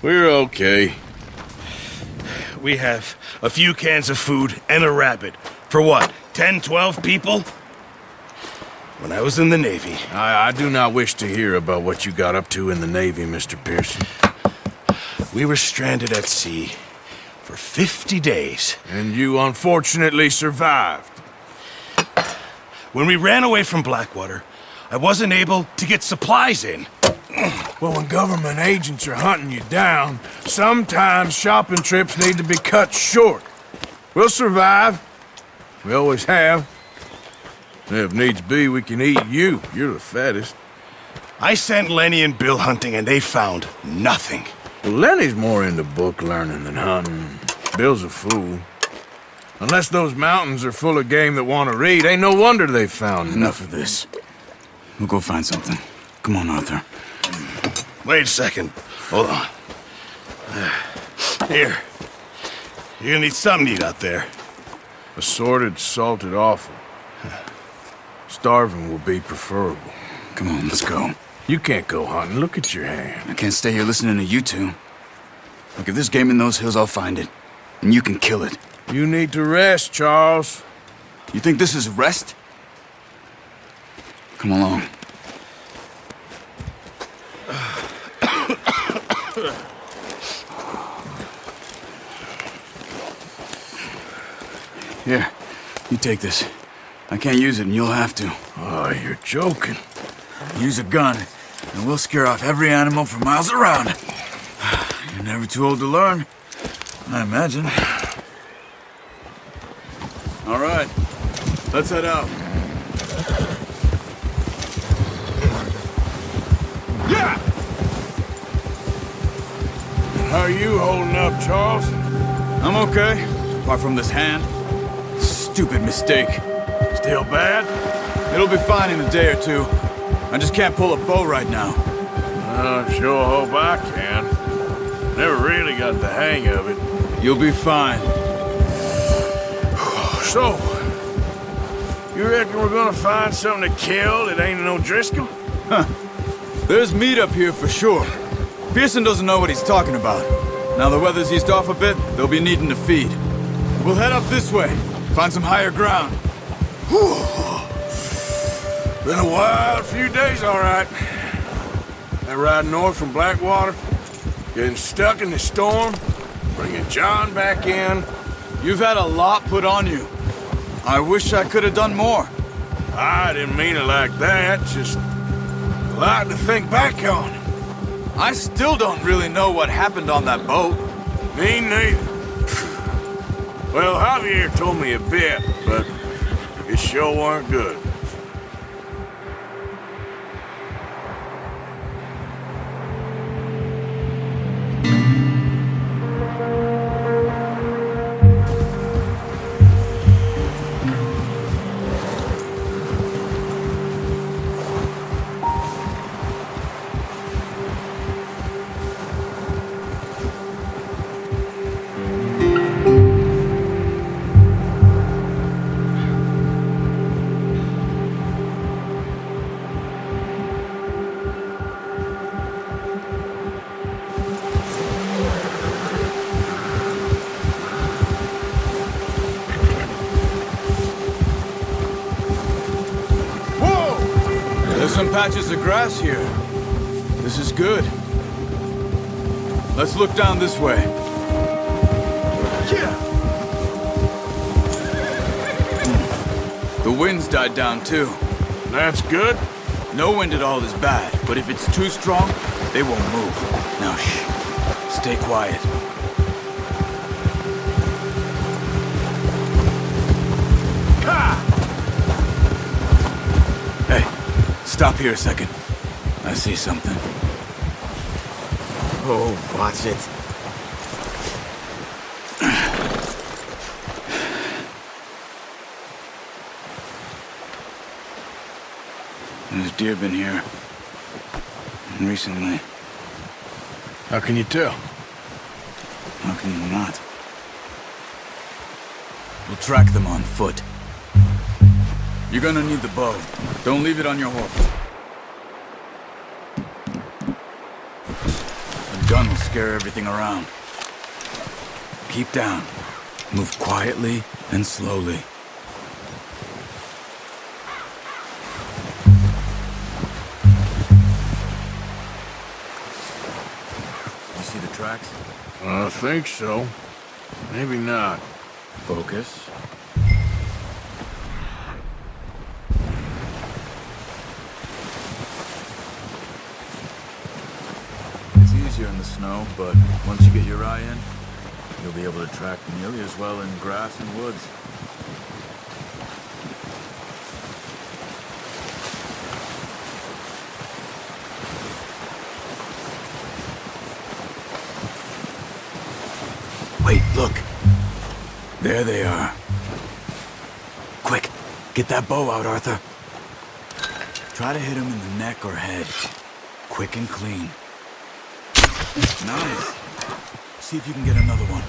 We're okay. We have a few cans of food and a rabbit. For what, 10, 12 people? When I was in the Navy... I do not wish to hear about what you got up to in the Navy, Mr. Pearson. We were stranded at sea for 50 days. And you unfortunately survived. When we ran away from Blackwater, I wasn't able to get supplies in. Well, when government agents are hunting you down, sometimes shopping trips need to be cut short. We'll survive. We always have. If needs be, we can eat you. You're the fattest. I sent Lenny and Bill hunting, and they found nothing. Well, Lenny's more into book learning than hunting. Bill's a fool. Unless those mountains are full of game that want to read, ain't no wonder they found Enough of this. We'll go find something. Come on, Arthur. Wait a second. Hold on. Here. You're gonna need something to eat out there. Assorted, salted offal. Starving will be preferable. Come on, let's go. You can't go hunting. Look at your hand. I can't stay here listening to you two. Look, if there's game in those hills, I'll find it. And you can kill it. You need to rest, Charles. You think this is rest? Come along. Here, you take this. I can't use it, and you'll have to. Oh, you're joking. Use a gun, and we'll scare off every animal for miles around. You're never too old to learn, I imagine. All right, let's head out. Yeah! How are you holding up, Charles? I'm okay, apart from this hand. Stupid mistake. Still bad? It'll be fine in a day or two. I just can't pull a bow right now. I sure hope I can. Never really got the hang of it. You'll be fine. So, you reckon we're gonna find something to kill that ain't no Driscoll? Huh. There's meat up here for sure. Pearson doesn't know what he's talking about. Now the weather's eased off a bit, they'll be needing to feed. We'll head up this way, find some higher ground. Whew. Been a wild few days, all right. That ride north from Blackwater, getting stuck in the storm, bringing John back in. You've had a lot put on you. I wish I could have done more. I didn't mean it like that, just a lot to think back on. I still don't really know what happened on that boat. Me neither. Well, Javier told me a bit, but it sure weren't good. Some patches of grass here. This is good. Let's look down this way. Yeah. The wind's died down too. That's good. No wind at all is bad, but if it's too strong, they won't move. Now shh. Stay quiet. Ha! Hey. Stop here a second. I see something. Oh, watch it. There's deer been here. Recently. How can you tell? How can you not? We'll track them on foot. You're gonna need the bow. Don't leave it on your horse. A gun will scare everything around. Keep down. Move quietly and slowly. You see the tracks? I think so. Maybe not. Focus. It's easier in the snow, but once you get your eye in, you'll be able to track nearly as well in grass and woods. Wait, look. There they are. Quick, get that bow out, Arthur. Try to hit him in the neck or head. Quick and clean. Nice. See if you can get another one.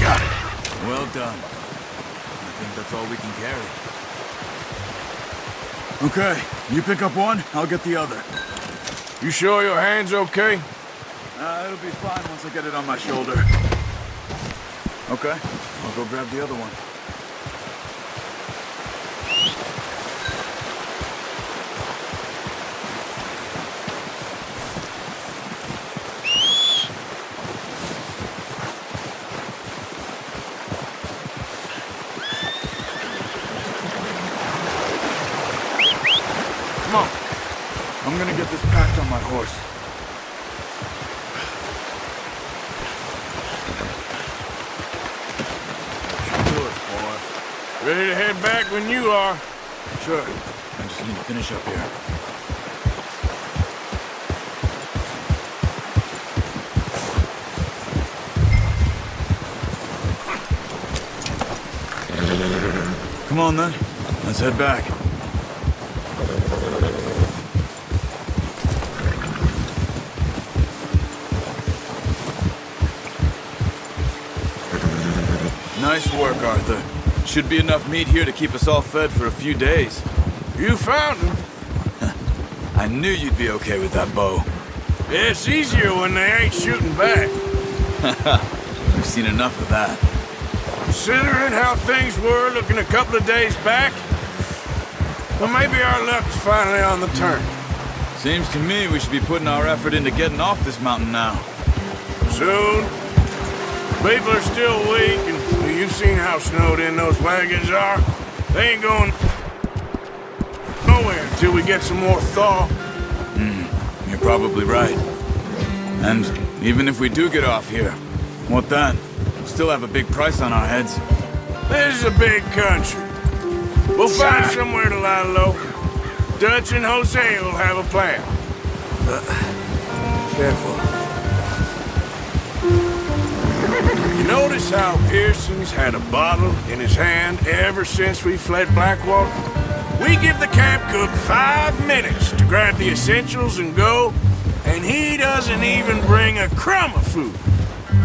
Got it. Well done. I think that's all we can carry. Okay, you pick up one, I'll get the other. You sure your hand's okay? It'll be fine once I get it on my shoulder. Okay, I'll go grab the other one. Come on. I'm gonna get this packed on my horse. Good, boy. Ready to head back when you are. Sure. I just need to finish up here. Come on then. Let's head back. Nice work, Arthur. Should be enough meat here to keep us all fed for a few days. You found him. I knew you'd be okay with that bow. It's easier when they ain't shooting back. We've seen enough of that. Considering how things were looking a couple of days back, well, maybe our luck's finally on the turn. Seems to me we should be putting our effort into getting off this mountain now. Soon. People are still weak, and you've seen how snowed in those wagons are. They ain't going nowhere until we get some more thaw. You're probably right. And even if we do get off here, what then? We'll still have a big price on our heads. This is a big country. We'll find somewhere to lie low. Dutch and Jose will have a plan. Careful. You notice how Pearson's had a bottle in his hand ever since we fled Blackwater? We give the camp cook 5 minutes to grab the essentials and go, and he doesn't even bring a crumb of food.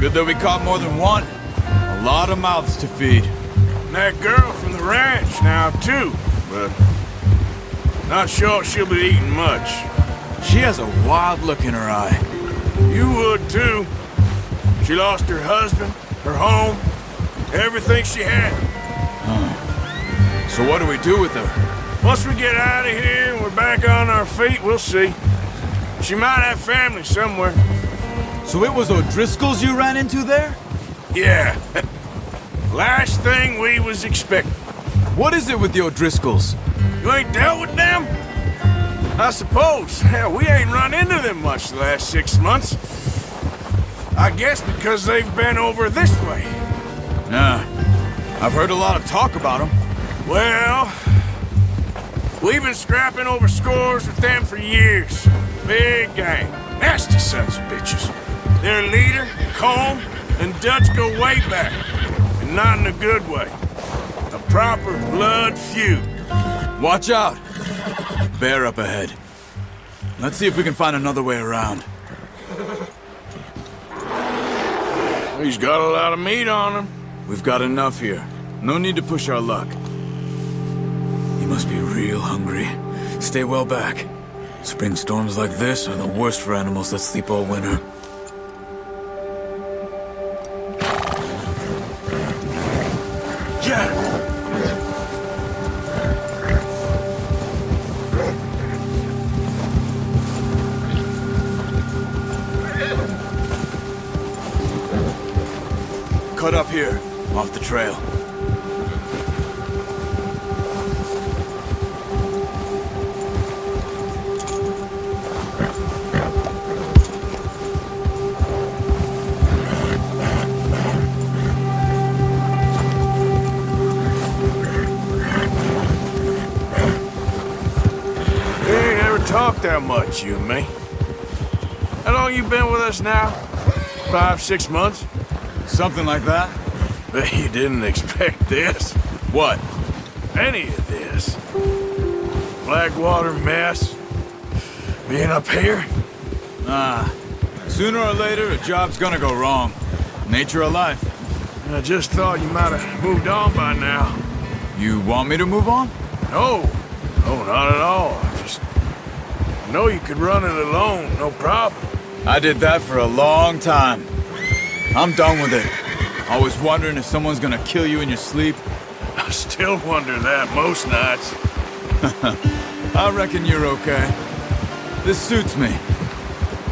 Good that we caught more than one. A lot of mouths to feed. And that girl from the ranch now, too, but not sure she'll be eating much. She has a wild look in her eye. You would, too. She lost her husband, her home, everything she had. So what do we do with her? Once we get out of here and we're back on our feet, we'll see. She might have family somewhere. So it was O'Driscoll's you ran into there? Yeah. Last thing we was expecting. What is it with the O'Driscolls? You ain't dealt with them? I suppose. Hell, we ain't run into them much the last 6 months. I guess because they've been over this way. Nah. I've heard a lot of talk about them. Well, we've been scrapping over scores with them for years. Big gang. Nasty sons of bitches. Their leader, Combe, and Dutch go way back. And not in a good way. A proper blood feud. Watch out! Bear up ahead. Let's see if we can find another way around. He's got a lot of meat on him. We've got enough here. No need to push our luck. He must be real hungry. Stay well back. Spring storms like this are the worst for animals that sleep all winter. Yeah! Cut up here, off the trail. We ain't ever talked that much, you and me. How long you been with us now? 5, 6 months? Something like that? Bet you didn't expect this. What? Any of this. Blackwater mess. Being up here? Sooner or later, a job's gonna go wrong. Nature of life. I just thought you might have moved on by now. You want me to move on? No. No, not at all. I know you could run it alone, no problem. I did that for a long time. I'm done with it. Always wondering if someone's gonna kill you in your sleep. I still wonder that most nights. I reckon you're okay. This suits me.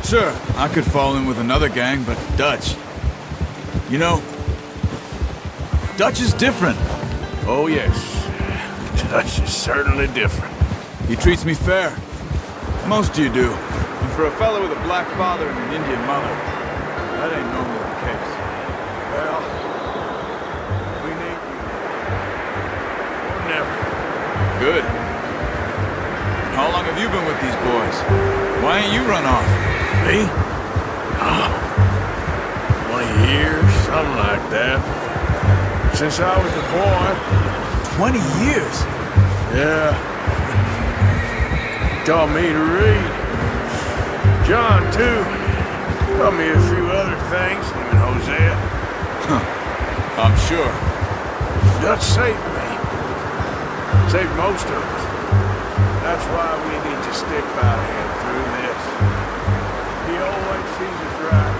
Sure, I could fall in with another gang, but Dutch... You know, Dutch is different. Oh, yes. Dutch is certainly different. He treats me fair. Most of you do. And for a fellow with a black father and an Indian mother, that ain't normally the case. Well, we need you. Or never. Good. How long have you been with these boys? Why ain't you run off? Me? 20 years, something like that. Since I was a boy. 20 years? Yeah. Taught me to read. John, too. Taught me a few other things, him and Hosea. I'm sure. Dutch saved me. Saved most of us. That's why we need to stick by him through this. He always sees us right.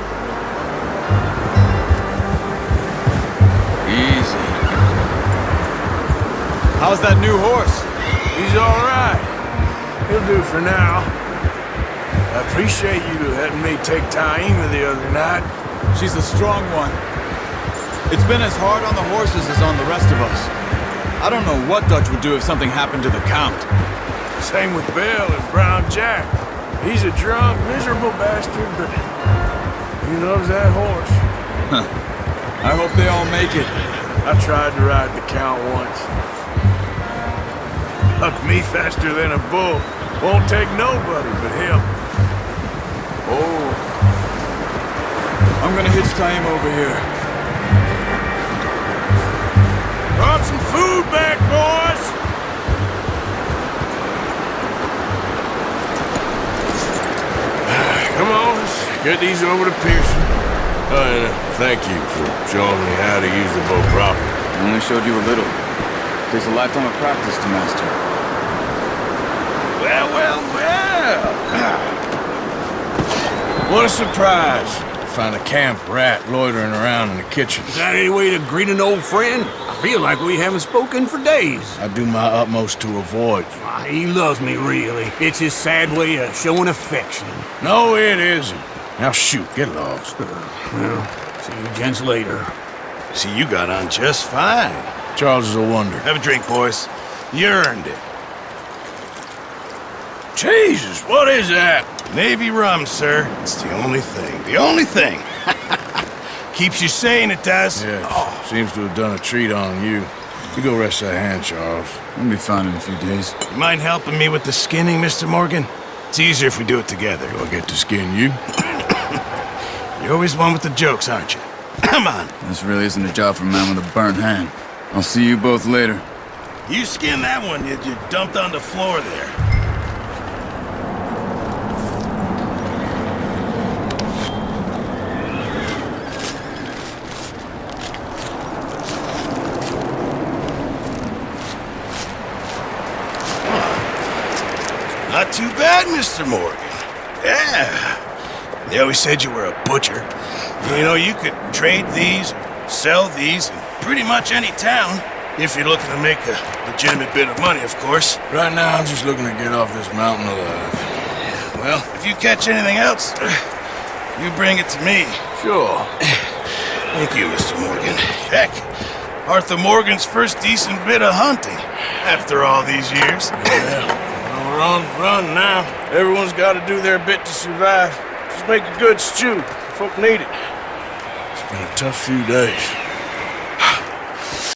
Easy. How's that new horse? He's all right. He'll do for now. I appreciate you letting me take Taima the other night. She's a strong one. It's been as hard on the horses as on the rest of us. I don't know what Dutch would do if something happened to the Count. Same with Bill and Brown Jack. He's a drunk, miserable bastard, but he loves that horse. I hope they all make it. I tried to ride the Count once. Bucked me faster than a bull. Won't take nobody but him. Oh. I'm gonna hitch Taima over here. Brought some food back, boys! Come on, let's get these over to Pearson. Oh, and thank you for showing me how to use the bow properly. I only showed you a little. Takes a lifetime of practice to master. Well, well, well! What a surprise. Find a camp rat loitering around in the kitchen. Is that any way to greet an old friend? I feel like we haven't spoken for days. I do my utmost to avoid you. He loves me, really. It's his sad way of showing affection. No, it isn't. Now shoot, get lost. Well, see you gents later. See, you got on just fine. Charles is a wonder. Have a drink, boys. You earned it. Jesus, what is that? Navy rum, sir. It's the only thing. The only thing. Keeps you sane, it does. Yes, seems to have done a treat on you. You go rest that hand, Charles. We'll be fine in a few days. You mind helping me with the skinning, Mr. Morgan? It's easier if we do it together. Do I get to skin you? You're always one with the jokes, aren't you? Come on. This really isn't a job for a man with a burnt hand. I'll see you both later. You skinned that one you dumped on the floor there. Not too bad, Mr. Morgan. Yeah. They always said you were a butcher. You know, you could trade these, or sell these in pretty much any town, if you're looking to make a legitimate bit of money, of course. Right now, I'm just looking to get off this mountain alive. Well, if you catch anything else, you bring it to me. Sure. Thank you, Mr. Morgan. Heck, Arthur Morgan's first decent bit of hunting after all these years. Yeah. Well, we're on the run now. Everyone's got to do their bit to survive. Just make a good stew. Folk need it. It's been a tough few days.